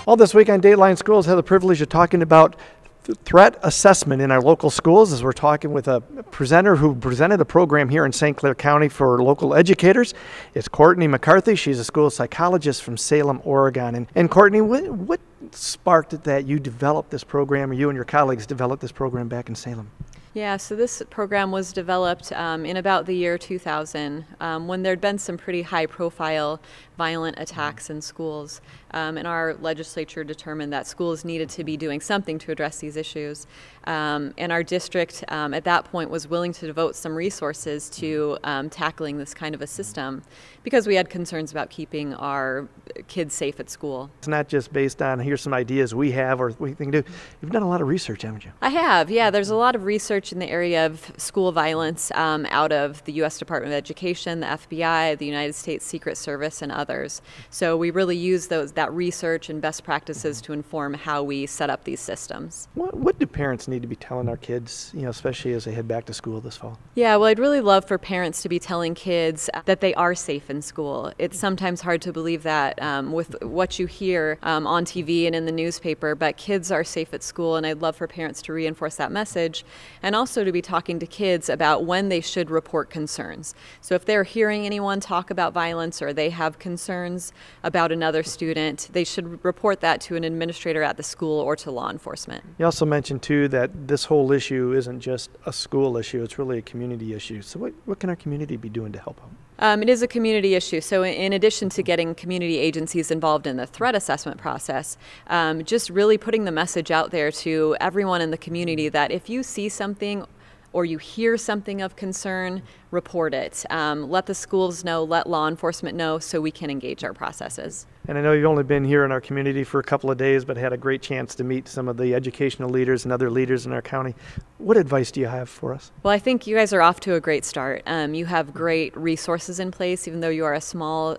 Well, this week on Dateline Schools, I have the privilege of talking about threat assessment in our local schools, as we're talking with a presenter who presented a program here in St. Clair County for local educators. It's Courtney McCarthy. She's a school psychologist from Salem, Oregon. And Courtney, what sparked it that you developed this program, or you and your colleagues developed this program back in Salem? Yeah, so this program was developed in about the year 2000 when there'd been some pretty high-profile violent attacks in schools. And our legislature determined that schools needed to be doing something to address these issues. And our district at that point was willing to devote some resources to tackling this kind of a system because we had concerns about keeping our kids safe at school. It's not just based on here's some ideas we have or we can do. You've done a lot of research, haven't you? I have, yeah. There's a lot of research in the area of school violence out of the U.S. Department of Education, the FBI, the United States Secret Service, and others. So we really use that research and best practices to inform how we set up these systems. What do parents need to be telling our kids, especially as they head back to school this fall? Yeah, well, I'd really love for parents to be telling kids that they are safe in school. It's sometimes hard to believe that with what you hear on TV and in the newspaper, but kids are safe at school, and I'd love for parents to reinforce that message and also to be talking to kids about when they should report concerns. So if they're hearing anyone talk about violence or they have concerns about another student, they should report that to an administrator at the school or to law enforcement. You also mentioned, too, that this whole issue isn't just a school issue, it's really a community issue. So what can our community be doing to help out? It is a community issue. So in addition to getting community agencies involved in the threat assessment process, just really putting the message out there to everyone in the community that if you see something or you hear something of concern, report it. Let the schools know, let law enforcement know so we can engage our processes. And I know you've only been here in our community for a couple of days, but had a great chance to meet some of the educational leaders and other leaders in our county. What advice do you have for us? Well, I think you guys are off to a great start. You have great resources in place, even though you are a small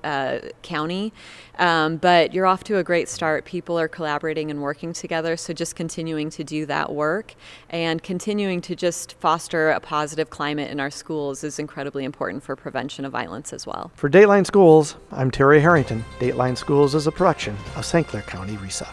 county, but you're off to a great start. People are collaborating and working together, so just continuing to do that work and continuing to just foster a positive climate in our schools is incredibly important for prevention of violence as well. For Dateline Schools, I'm Terry Harrington. Dateline Schools is a production of St. Clair County RESA.